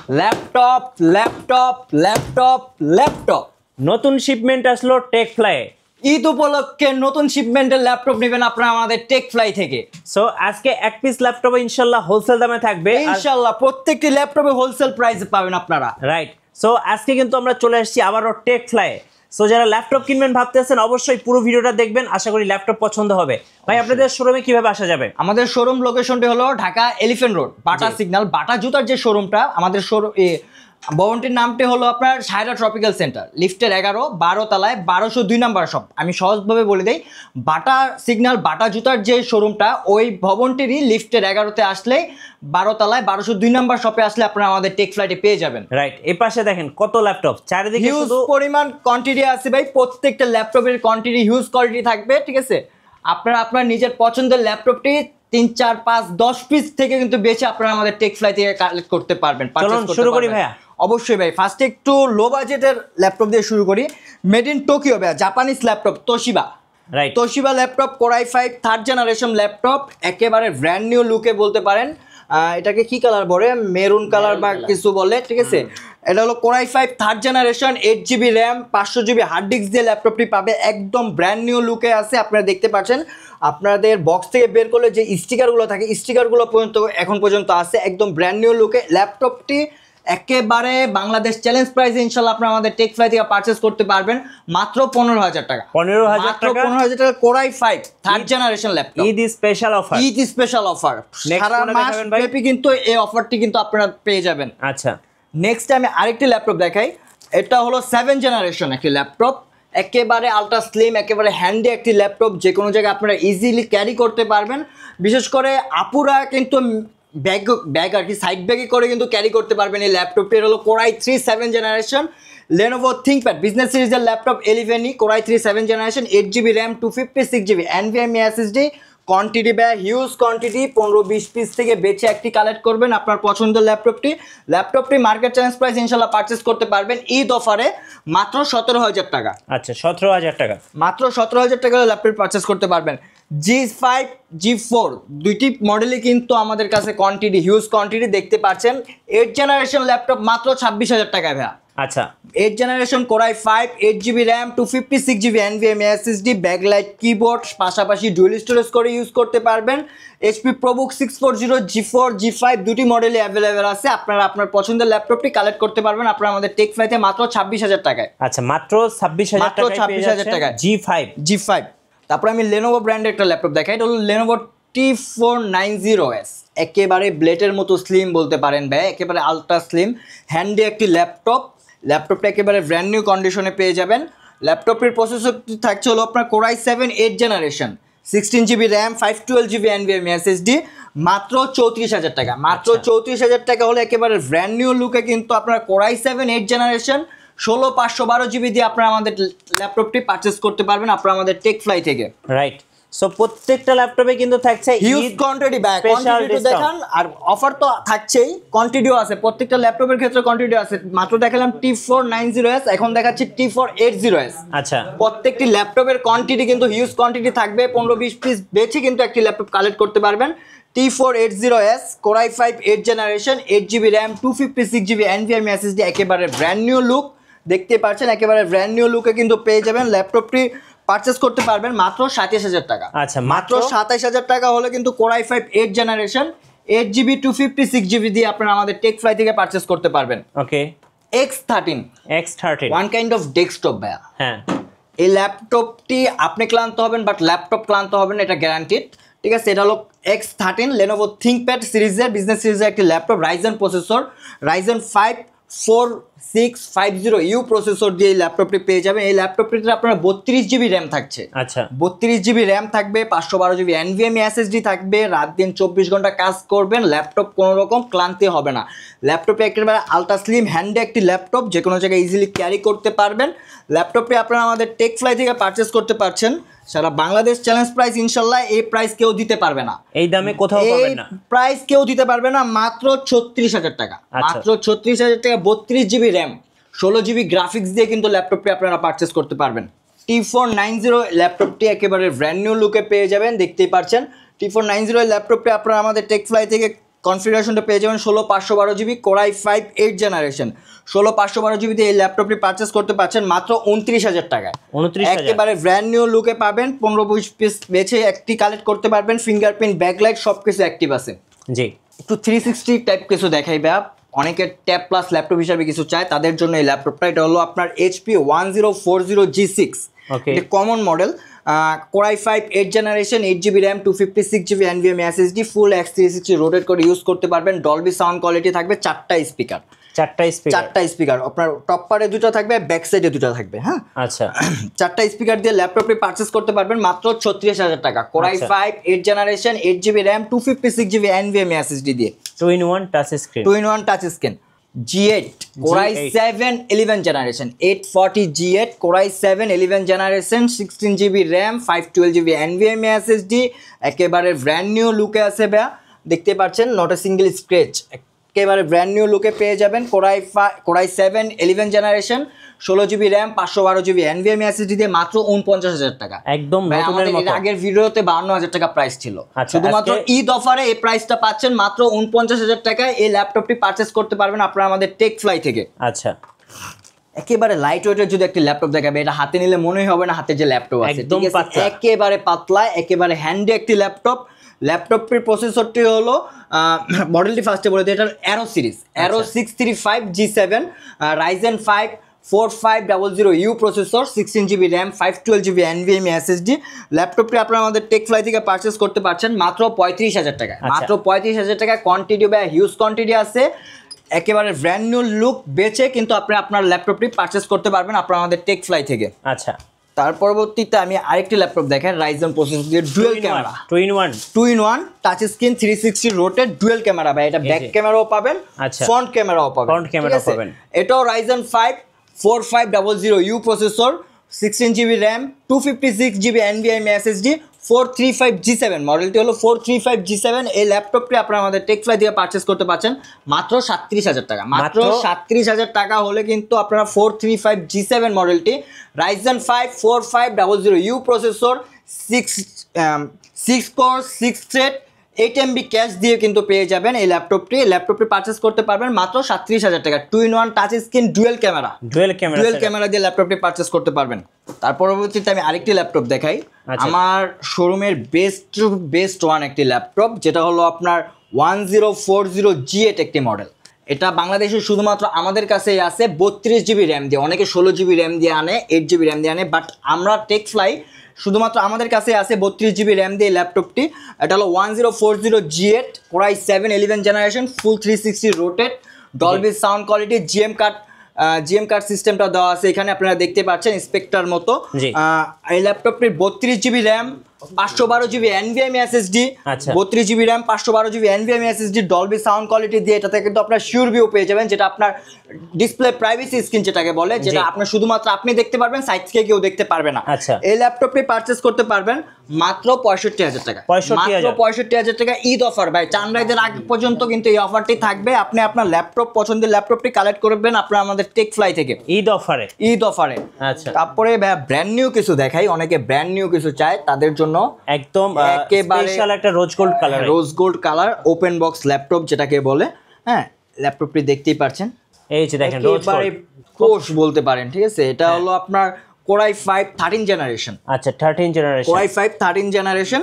Laptop laptop laptop laptop নতুন shipment আসলো take fly. Eid উপলক্ষে নতুন শিপমেন্টের ল্যাপটপ নেবেন আপনারা আমাদের টেক ফ্লাই থেকে। সো আজকে এক পিস ল্যাপটপ ইনশাআল্লাহ হোলসেল দামে থাকবে, ইনশাআল্লাহ প্রত্যেকটি ল্যাপটপে হোলসেল প্রাইসে পাবেন আপনারা। রাইট। সো আজকে কিন্তু আমরা চলে আসছি আবারও টেক ফ্লাই। সো যারা ল্যাপটপ কিনবেন ভাবতেছেন অবশ্যই পুরো ভিডিওটা দেখবেন, আশা করি ল্যাপটপ পছন্দ হবে। ভাই আপনাদের শোরুমে কিভাবে আসা যাবে? আমাদের শোরুম লোকেশনটি হলো Dhaka elephant road, Bata signal, Bata জুতার যে শোরুমটা আমাদের ভবনটির নামটি হলো আপনার সায়রা ট্রপিক্যাল সেন্টার, লিফটের 11 তলায় 1202 নাম্বার শপ। আমি সহজভাবে বলে দেই, বাটা সিগন্যাল বাটা জুতার যে শোরুমটা ওই ভবনটিরই লিফটের 11তে আসলে 12 তলায় 1202 নাম্বার শপে আসলে আপনারা আমাদের টেক ফ্লাইটে পেয়ে যাবেন। রাইট। এই পাশে দেখেন কত ল্যাপটপ, চারিদিকে হিউজ শুধু পরিমাণ কোয়ান্টিটি আছে ভাই, প্রত্যেকটা ল্যাপটপের কোয়ান্টিটি হিউজ কোয়ালিটি থাকবে, ঠিক আছে। আপনারা আপনার নিজের পছন্দের ল্যাপটপটি 3, 4, 5, 10 পিস থেকে কিন্তু বেছে আপনারা আমাদের টেক ফ্লাই থেকে কালেক্ট করতে পারবেন। চলুন শুরু করি ভাইয়া। অবশ্যই ভাই, ফার্স্টে একটু লো বাজেটের ল্যাপটপ দিয়ে শুরু করি। মেড ইন টোকিও ভাইয়া, Japanese laptop Toshiba. Right. Toshiba laptop core i5 third generation laptop, একেবারে ব্র্যান্ড নিউ লুকে বলতে পারেন। এটাকে কি কালার বলে, মেরুন কালার বা কিছু বলে, ঠিক আছে। এটা হলো core i5 third generation, 8GB RAM, 500GB hard disk দিয়ে ল্যাপটপটি পাবে, একদম ব্র্যান্ড নিউ লুকে আছে। আপনারা দেখতে পাচ্ছেন আপনাদের বক্স থেকে বের করলে যে স্টিকারগুলো থাকে স্টিকারগুলো পর্যন্ত এখন পর্যন্ত আছে, একদম ব্র্যান্ড নিউ লুকে। ল্যাপটপটি একেবারে বাংলাদেশ চ্যালেঞ্জ প্রাইসে ইনশাল্লাহ আপনারা আমাদের টেক ফ্লাই থেকে পারচেস করতে পারবেন মাত্র 15,000 taka. 15,000 taka, 15,000 taka core i5 third generation laptop. Eid special offer, Eid special offer, সারা মাস ব্যাপী কিন্তু এই অফারটি কিন্তু আপনারা পেয়ে যাবেন। আচ্ছা, নেক্সট আমি আরেকটি ল্যাপটপ দেখাই। এটা হলো 7 জেনারেশন একটি ল্যাপটপ, একেবারে আলট্রা স্লিম, একেবারে হ্যান্ডি একটি ল্যাপটপ, যে কোনো জায়গায় আপনারা ইজিলি ক্যারি করতে পারবেন। বিশেষ করে আপুরা কিন্তু ব্যাগ আর কি সাইড ব্যাগে করে কিন্তু ক্যারি করতে পারবেন এই ল্যাপটপটি। হলো core i3 7 generation Lenovo ThinkPad business সিরিজের laptop 11E, core i3 7 generation, 8GB RAM, 256GB NVMe SSD, quantity ব্যয় হিউজ কোয়ান্টিটি, 15-20 পিস থেকে বেছে একটি কালেক্ট করবেন আপনার পছন্দের ল্যাপটপটি মার্কেট চ্যালেঞ্জ প্রাইস ইনশাল্লাহ পারচেস করতে পারবেন ঈদ অফারে মাত্র 17,000 টাকা। আচ্ছা, 17,000 টাকা, মাত্র 17,000 টাকা ল্যাপটপ পারচেস করতে পারবেন। G5 G4 দুইটি মডেলই কিন্তু আমাদের কাছে কোয়ান্টিটি হিউজ কোয়ান্টিটি দেখতে পাচ্ছেন। 8 জেনারেশন ল্যাপটপ মাত্র 26,000 টাকায় ভাইয়া। আচ্ছা, 8 generation core i5, 8GB RAM, 256GB NVMe SSD, backlight keyboard, পাশাপাশি ডুয়াল স্টোরেজ করে ইউজ করতে পারবেন। HP ProBook 640 G4 G5 দুটি মডেলই অ্যাভেলেবেল আছে। আপনারা আপনার পছন্দের ল্যাপটপটি কালেক্ট করতে পারবেন আপনারা আমাদের টেক ফ্লাইতে মাত্র 26,000 টাকায়। আচ্ছা, মাত্র 26,000 টাকায় G5। তারপর আমি Lenovo ব্র্যান্ডের একটা ল্যাপটপ দেখাই। এটা হলো Lenovo T490S, একেবারে ব্লেডের মতো স্লিম বলতে পারেন ভাই, একেবারে আলট্রা স্লিম হ্যান্ডি একটি ল্যাপটপটা একেবারে ব্র্যান্ড নিউ কন্ডিশনে পেয়ে যাবেন। ল্যাপটপটির প্রসেসরটি থাকছে হলো আপনার core i7 8 generation, 16GB RAM, 512GB NVMe SSD, মাত্র 34,000 টাকা। মাত্র 34,000 টাকা হলে একেবারে ব্র্যান্ড নিউ লুকে কিন্তু আপনার কোর i7 8 জেনারেশন 16/512GB দিয়ে আপনারা আমাদের ল্যাপটপটি পারচেস করতে পারবেন আপনারা আমাদের টেক ফ্লাই থেকে। রাইট। সো প্রত্যেকটা ল্যাপটপে কিন্তু থাকছে হিউজ কোয়ান্টিটি ব্যাক, কোয়ান্টিটি দেখান আর অফার তো থাকছেই, কোয়ান্টিটিও আছে প্রত্যেকটা ল্যাপটপের ক্ষেত্রে, কোয়ান্টিটি আছে। মাত্র দেখালাম T490S, এখন দেখাচ্ছি T480S। আচ্ছা, প্রত্যেকটি ল্যাপটপের কোয়ান্টিটি কিন্তু হিউজ কোয়ান্টিটি থাকবে, 15-20 পিস বেছে কিন্তু একটি ল্যাপটপ কালেক্ট করতে পারবেন। T480S, core i5 8 generation, 8GB RAM, 256GB NVMe SSD, একেবারে ব্র্যান্ড নিউ লুক দেখতে পাচ্ছেন, একেবারে ব্র্যান্ড নিউ লুকে কিন্তু পেয়ে যাবেন। ল্যাপটপটি পারচেস করতে পারবেন মাত্র 27,000 টাকা। আচ্ছা, মাত্র 27,000 টাকা হলে কিন্তু core i5 8 generation, 8GB 256GB দিয়ে আপনারা আমাদের টেক ফ্লাই থেকে পারচেস করতে পারবেন। ওকে। X13 one kind of desktop ভাইয়া। হ্যাঁ, এই ল্যাপটপটি আপনি ক্লান্ত হবেন বাট ল্যাপটপ ক্লান্ত হবেন, এটা গ্যারান্টিড, ঠিক আছে। এটা হলো X13 Lenovo ThinkPad সিরিজের বিজনেস সিরিজের একটি laptop, Ryzen processor, Ryzen 5 4650U processor দিয়ে এই ল্যাপটপটি পেয়ে যাবেন। এই ল্যাপটপটিতে আপনার 32GB র্যাম থাকছে। আচ্ছা, 32GB র্যাম থাকবে, 512GB NVMe SSD থাকবে, রাত দিন 24 ঘন্টা কাজ করবেন, ল্যাপটপ কোনো রকম ক্লান্তি হবে না। ল্যাপটপে একেবারে আলট্রা স্লিম হ্যান্ডে একটি ল্যাপটপ, যে কোনো জায়গায় ইজিলি ক্যারি করতে পারবেন। ল্যাপটপটি আপনারা আমাদের টেক ফ্লাই থেকে পারচেস করতে পারছেন সারা বাংলাদেশ চ্যালেঞ্জ প্রাইস ইনশাল্লাহ। এই প্রাইস কেউ দিতে পারবে না, এই দামে কোথাও পাবেন না, প্রাইস কেউ দিতে পারবে না। মাত্র 36,000 টাকা, মাত্র 36,000 টাকা, 32GB র্যাম, 16GB গ্রাফিক্স দিয়ে কিন্তু ল্যাপটপটি আপনারা পারচেস করতে পারবেন। T490 ল্যাপটপটি একেবারে ব্র্যান্ড নিউ লুকে পেয়ে যাবেন, দেখতেই পাচ্ছেন। T490 ল্যাপটপটি আপনারা আমাদের টেক ফ্লাই থেকে কনফিগারেশনটা পেয়ে যাবেন 16/512 জিবি কোরাই 5 8 জেনারেশন। 16/512 জিবিতে এই ল্যাপটপটি পারচেস করতে পারছেন মাত্র 29,000 টাকায়। 29,000 একেবারে ব্র্যান্ড নিউ লুকে পাবেন। 15-20 পিস বেছে একটি কালেক্ট করতে পারবেন। ফিঙ্গারপ্রিন্ট, ব্যাকলাইট সব কিছু অ্যাক্টিভ আছে। জি, একটু 360 টাইপ কিছু দেখাই ভাই। অনেকে ট্যাব প্লাস ল্যাপটপ হিসাবে কিছু চায়, তাদের জন্য এই ল্যাপটপটা। এটা হলো আপনার HP 1040G6, ওকে, এটা common model. Core i 5 8 generation, 8GB RAM, 256GB NVMe SSD, ফুল X360 রোটেট করে ইউজ করতে পারবেন। ডলবি সাউন্ড কোয়ালিটি থাকবে, 4টা স্পিকার। 4টা স্পিকার আপনার টপ পারে 2টা থাকবে, ব্যাক সাইডে 2টা থাকবে। হ্যাঁ, আচ্ছা, 4টা স্পিকার দিয়ে ল্যাপটপটি পারচেস করতে পারবেন মাত্র 36,000 টাকা। Core i 5 8 generation, 8GB RAM, 256GB NVMe SSD দিয়ে 2-in-1 touch screen. 2-in-1 touch screen. G8 core i 7 11 generation, 840 G8 core i 7 11 generation, 16GB RAM, 512GB NVMe SSD, একেবারে ব্র্যান্ড নিউ লুকে আছে ভাইয়া, দেখতে পাচ্ছেন, নট এ সিঙ্গেল স্ক্র্যাচ। একেবারে ব্র্যান্ড নিউ লুকে পেয়ে যাবেন core i 7 11 generation, 16GB RAM, 512GB NVMe SSD দিয়ে মাত্র 49,000 টাকা। একদম ভাই, নতুনের আমাদের মতো। এর আগের ভিডিওতে 52,000 টাকা প্রাইস ছিল। আচ্ছা, শুধুমাত্র আজকে ঈদ অফারে এই প্রাইসটা পাচ্ছেন মাত্র 49,000 টাকায়। এই ল্যাপটপটি পারচেস করতে পারবেন আপনারা আমাদের টেক ফ্লাই থেকে। আচ্ছা, একেবারে লাইট ওয়েটের যদি একটি ল্যাপটপ দেখাবে, এটা হাতে নিলে মনেই হবে না হাতে যে ল্যাপটপ আছে। একদম ঠিক আছে, পাতলা। একেবারে পাতলা, একেবারে হ্যান্ডি একটি ল্যাপটপ। ল্যাপটপটির প্রসেসরটি হলো মডেলটি ফার্স্টে বলে দিই, এটা arrow series, arrow 635G7, Ryzen 5 4500U processor, 16GB RAM, 512GB NVMe SSD। ল্যাপটপটি আপনারা আমাদের টেক ফ্লাই থেকে পারচেস করতে পারছেন মাত্র 35,000 টাকা। মাত্র 35,000 টাকা। কোয়ান্টিটি বা হিউজ কোয়ান্টিটি আছে, একেবারে ব্র্যান্ড নিউ লুক বেচে কিন্তু আপনি আপনার ল্যাপটপটি পারচেস করতে পারবেন আপনারা আমাদের টেক ফ্লাই থেকে। আচ্ছা, তার পরবর্তীতে আমি আরেকটি ল্যাপটপ দেখাই, রাইজেন প্রসেসর দিয়ে dual camera, 2-in-1 touch screen, 360 rotate, dual camera. ভাই, এটা ব্যাক ক্যামেরাও পাবেন, আচ্ছা, ফ্রন্ট ক্যামেরাও পাবেন। ফ্রন্ট ক্যামেরাও পাবেন। এটাও Ryzen 5 4500U processor, 16GB RAM, 256GB NVMe SSD, 435G7 মডেলটি হলো 435G7। এই ল্যাপটপটি আপনারা আমাদের টেক ফ্লাই দিয়ে পারচেস করতে পারছেন মাত্র 37,000 টাকা। মাত্র 37,000 টাকা হলে কিন্তু আপনারা 435G7 মডেলটি, Ryzen 5 4500U processor, 6 core 6 thread, 8MB cash দিয়ে কিন্তু পেয়ে যাবেন এই ল্যাপটপটি। ল্যাপটপটি পারচেস করতে পারবেন মাত্র 37,000 টাকা। 2-in-1 touch screen, dual camera দিয়ে ল্যাপটপটি পারচেস করতে পারবেন। তার পরবর্তীতে আমি আরেকটি ল্যাপটপ দেখাই, আমার শোরুমের বেস্ট ওয়ান একটি ল্যাপটপ, যেটা হলো আপনার 1040G8 একটি মডেল। এটা বাংলাদেশে শুধুমাত্র আমাদের কাছেই আছে 32GB র্যাম দিয়ে। অনেকে 16GB র্যাম দিয়ে আনে, 8GB র্যাম দিয়ে আনে, বাট আমরা টেক ফ্লাই শুধুমাত্র আমাদের কাছে আছে 32GB র্যাম দিয়ে ল্যাপটপটি। এটা হলো 1040G8 কোরাই 7 11 জেনারেশন, ফুল 360 rotate, Dolby sound quality, GM card সিস্টেমটা দেওয়া আছে এখানে, আপনারা দেখতে পাচ্ছেন স্পেক্টার মতো। এই ল্যাপটপটির 32GB RAM, 512GB NVMe SSD, 32GB RAM, 512GB NVMe SSD, Dolby sound quality দিয়ে এটাতে কিন্তু আপনার শিওর ভিউ পেয়ে যাবেন, যেটা আপনার ডিসপ্লে প্রাইভেসি স্ক্রিন যেটাকে বলে, যেটা আপনার শুধুমাত্র আপনি দেখতে পারবেন, সাইড থেকে কেউ দেখতে পারবে না। এই ল্যাপটপটি পারচেস করতে পারবেন মাত্র 65,000 টাকা। মাত্র 65,000 টাকা ঈদ অফার। ভাই, চাঁদরাইদের আগ পর্যন্ত কিন্তু এই অফারটি থাকবে। আপনি আপনার ল্যাপটপ পছন্দের ল্যাপটপটি কালেক্ট করবেন আপনারা আমাদের টেক ফ্লাই থেকে ঈদ অফারে। আচ্ছা, তারপরে ব্র্যান্ড নিউ কিছু দেখাই, অনেকে ব্র্যান্ড নিউ কিছু চায় তাদের জন্য একদম স্পেশাল একটা rose gold colour open box laptop যেটাকে বলে। হ্যাঁ, ল্যাপটপটি দেখতেই পাচ্ছেন, এই যে দেখেন একেবারে কোষ বলতে পারেন। ঠিক আছে, এটা হলো আপনার কোরাই 5 13 জেনারেশন। আচ্ছা, 13 generation, core i 5 13 generation,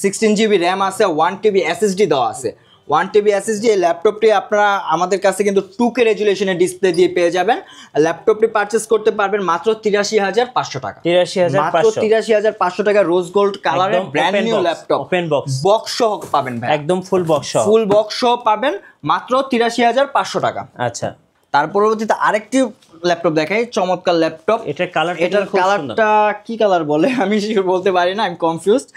16GB RAM আছে, 1TB SSD দেওয়া আছে। 1TB SSD এই ল্যাপটপটি আপনারা আমাদের কাছে কিন্তু 2K রেজুলেশনের ডিসপ্লে দিয়ে পেয়ে যাবেন। ল্যাপটপটি পারচেস করতে পারবেন মাত্র 83,500 টাকা। 83,500 টাকা, রোজ গোল্ড কালারের brand new laptop, open box সহ পাবেন ভাই, একদম ফুল বক্স সহ পাবেন মাত্র 83,500 টাকা। আচ্ছা, তার পরবর্তীতে আরেকটি ল্যাপটপ দেখাই, চমৎকার ল্যাপটপ। এটার কালারটা কি কালার বলে আমি শিওর বলতে পারি না, আমি কনফিউজড।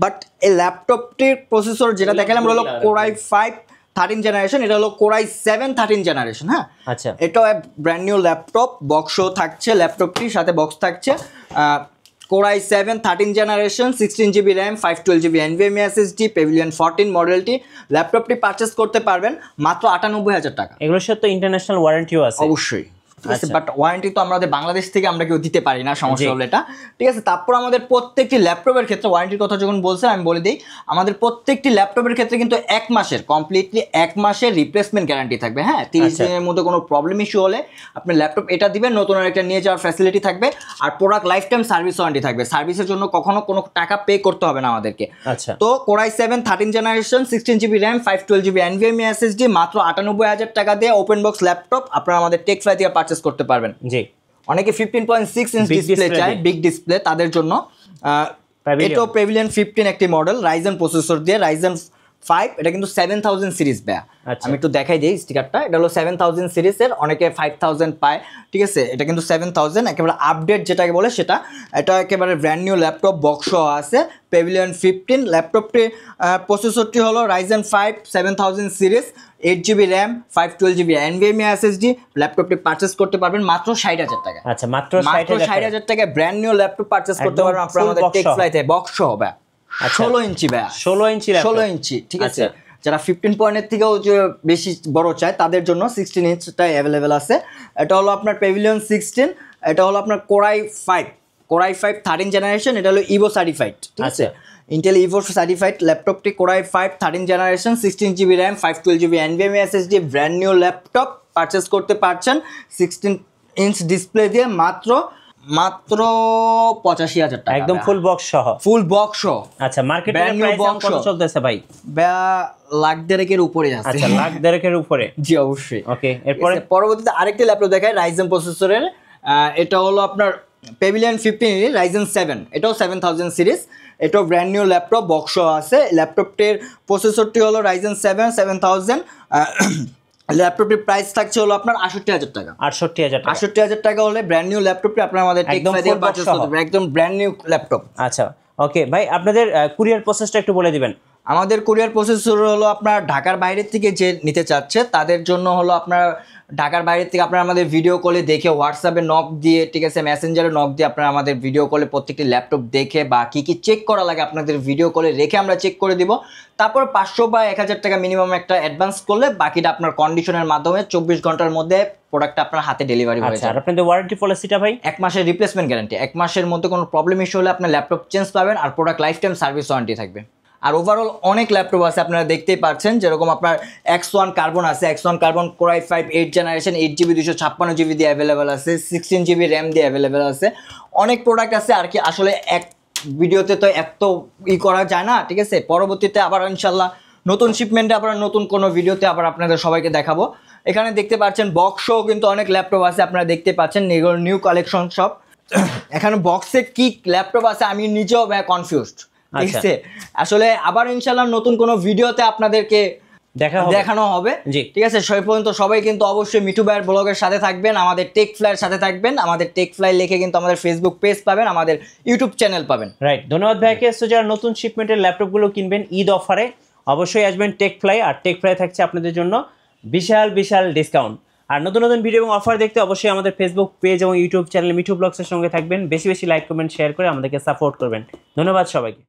বাট এই ল্যাপটপটির প্রসেসর যেটা দেখালাম হলো কোরাই 5 13 জেনারেশন, এটা হলো কোরাই 7 13 জেনারেশন। হ্যাঁ, আচ্ছা, এটাও ব্র্যান্ড নিউ ল্যাপটপ, বক্সও থাকছে, ল্যাপটপটির সাথে বক্স থাকছে। Core i 7 13 generation, 16GB RAM, 512GB NVMe SSD, Pavilion 14 মডেলটি। ল্যাপটপটি পারচেস করতে পারবেন মাত্র 98,000 টাকা। এগুলোর সাথে ইন্টারন্যাশনাল ওয়ারেন্টিও আছে। অবশ্যই ঠিক আছে, বাট ওয়ারেন্টি তো আমাদের বাংলাদেশ থেকে আমরা কেউ দিতে পারি না, সমস্যা হলো এটা। ঠিক আছে, তারপর আমাদের প্রত্যেকটি ল্যাপটপের ক্ষেত্রে ওয়ারেন্টির কথা যখন বলছেন আমি বলে দিই, আমাদের প্রত্যেকটি ল্যাপটপের ক্ষেত্রে কিন্তু 1 মাসের কমপ্লিটলি 1 মাসের রিপ্লেসমেন্ট গ্যারান্টি থাকবে। হ্যাঁ, 30 দিনের মধ্যে কোনো প্রবলেম ইস্যু হলে আপনি ল্যাপটপ এটা দিবেন, নতুন আরেকটা নিয়ে যাওয়ার ফ্যাসিলিটি থাকবে। আর product life time service warranty থাকবে, সার্ভিসের জন্য কখনো কোনো টাকা পে করতে হবে না আমাদেরকে। আচ্ছা, তো Core i7 13 generation 16GB RAM 512GB NVMe SSD মাত্র 98,000 টাকা দিয়ে ওপেন বক্স ল্যাপটপ আপনারা আমাদের টেকফ্লাই থেকে পারচেস করতে পারবেন। জি, অনেকে 15.6 ইঞ্চ ডিসপ্লে চায়, বিগ ডিসপ্লে, তাদের জন্য এটাও প্যাভিলিয়ন 15 একটি মডেল রাইজেন প্রসেসর দিয়ে, রাইজেন 5, এটা কিন্তু 7000 সিরিজ ব্যা। আমি একটু দেখাই দিই স্টিকারটা, এটা হলো 7000 সিরিজের, অনেকে 5000 পায়। ঠিক আছে, এটা কিন্তু 7000 একেবারে আপডেট যেটাকে বলে সেটা। এটা একেবারে ব্র্যান্ড নিউ ল্যাপটপ, বক্স আছে, প্যাভিলিয়ন 15। ল্যাপটপটি প্রসেসরটি হলো Ryzen 5 7000 series, 8GB RAM 512GB NVMe SSD। ল্যাপটপটি পারচেস করতে পারবেন মাত্র 60,000 টাকা। আচ্ছা, মাত্র 60,000 টাকায় ব্র্যান্ড নিউ ল্যাপটপ পারচেস করতে পারবেন আপনারা আমাদের টেকফ্লাই থেকে। বক্স হবে 16 ইঞ্চি ব্যা, 16 ইঞ্চি 16 ইঞ্চি। ঠিক আছে, যারা 15 পয়েন্টের থেকেও যে বেশি বড় চায় তাদের জন্য 16 ইঞ্চটাই অ্যাভেলেবেল আছে। এটা হলো আপনার প্যাভিলিয়ন 16, এটা হলো আপনার Core i5 13 জেনারেশন, এটা হলো ইভো সার্টিফাইড। ঠিক আছে, ইন্টেল ইভো সার্টিফাইড ল্যাপটপটি Core i5 13 generation 16GB RAM 512GB NVMe SSD brand new laptop purchase করতে পারছেন 16 ইঞ্চ ডিসপ্লে দিয়ে মাত্র 85,000 টাকা, একদম ফুল বক্স সহ। ফুল বক্স সহ। আচ্ছা, মার্কেটের প্রাইস কত চলতেছে ভাই? লাখ দেড়েকের উপরে আছে। আচ্ছা, লাখ দেড়েকের উপরে। জি অবশ্যই। ওকে, এরপরে পরবর্তীতে আরেকটি ল্যাপটপ দেখায় রাইজেন প্রসেসরের, এটা হলো আপনার প্যাভিলিয়ন 15 রাইজেন 7, এটাও 7000 সিরিজ, এটাও ব্র্যান্ড নিউ ল্যাপটপ, বক্স আছে। ল্যাপটপটির প্রসেসরটি হলো রাইজেন 7 7000। ল্যাপটপটির প্রাইস থাকছে হলো আপনার 68,000 টাকা। 68,000 টাকা হলে ব্র্যান্ড নিউ ল্যাপটপটি আপনার আমাদের টেকফ্লাই থেকে পারচেজ করতে পারবেন, একদম ব্র্যান্ড নিউ ল্যাপটপ। আচ্ছা, ওকে ভাই, আপনাদের কুরিয়ার প্রসেসটা একটু বলে দিবেন। আমাদের কুরিয়ার প্রসেসর হলো আপনার ঢাকার বাইরে থেকে যে নিতে চাচ্ছে তাদের জন্য হলো আপনার ঢাকার বাইরে থেকে আপনারা আমাদের ভিডিও কলে দেখে হোয়াটসঅ্যাপে নক দিয়ে, ঠিক আছে, মেসেঞ্জারে নক দিয়ে আপনারা আমাদের ভিডিও কলে প্রত্যেকটি ল্যাপটপ দেখে বা কী কী চেক করা লাগে আপনাদের ভিডিও কলে রেখে আমরা চেক করে দিব। তারপর 500 বা 1000 টাকা মিনিমাম একটা অ্যাডভান্স করলে বাকিটা আপনার কন্ডিশনের মাধ্যমে 24 ঘন্টার মধ্যে প্রোডাক্টটা আপনার হাতে ডেলিভারি হয়ে যাবে। আর আপনাদের ওয়ারেন্টি পলিসিটা ভাই? 1 মাসের রিপ্লেসমেন্ট গ্যারান্টি, 1 মাসের মধ্যে কোনো প্রবলেম ইস্যু হলে আপনার ল্যাপটপ চেঞ্জ পাবেন আর product life time service warranty থাকবে। আর ওভারঅল অনেক ল্যাপটপ আছে আপনারা দেখতেই পাচ্ছেন, যেরকম আপনার X1 কার্বন আছে, X1 carbon Core i5 8 generation 8GB 256GB দিয়ে অ্যাভেলেবেল আছে, 16GB RAM দিয়ে অ্যাভেলেবেল আছে, অনেক প্রোডাক্ট আছে আর কি। আসলে এক ভিডিওতে তো এত করা যায় না। ঠিক আছে, পরবর্তীতে আবার ইনশাল্লাহ নতুন শিপমেন্টে আবার নতুন কোনো ভিডিওতে আবার আপনাদের সবাইকে দেখাবো। এখানে দেখতে পাচ্ছেন বক্সও কিন্তু অনেক ল্যাপটপ আছে, আপনারা দেখতে পাচ্ছেন নিউ কালেকশন সব। এখানে বক্সে কি ল্যাপটপ আছে আমি নিজেও কনফিউজড। ঠিক আছে, আসলে আবার ইনশাল্লাহ নতুন কোনো ভিডিওতে আপনাদেরকে দেখানো হবে। ঠিক আছে, সেই পর্যন্ত সবাই কিন্তু অবশ্যই মিঠু ভাইয়ের ব্লগের সাথে থাকবেন, আমাদের টেকফ্লাইয়ের সাথে থাকবেন। আমাদের টেকফ্লাই লিখে কিন্তু আমাদের ফেসবুক পেজ পাবেন, আমাদের ইউটিউব চ্যানেল পাবেন। রাইট, ধন্যবাদ ভাইকে। সো যারা নতুন শিপমেন্টের ল্যাপটপগুলো কিনবেন ঈদ অফারে অবশ্যই আসবেন টেকফ্লাই, আর টেকফ্লাই থাকছে আপনাদের জন্য বিশাল বিশাল ডিসকাউন্ট। আর নতুন নতুন ভিডিও এবং অফার দেখতে অবশ্যই আমাদের ফেসবুক পেজ এবং ইউটিউব চ্যানেল মিঠু ব্লগসের সঙ্গে থাকবেন। বেশি বেশি লাইক কমেন্ট শেয়ার করে আমাদেরকে সাপোর্ট করবেন। ধন্যবাদ সবাইকে।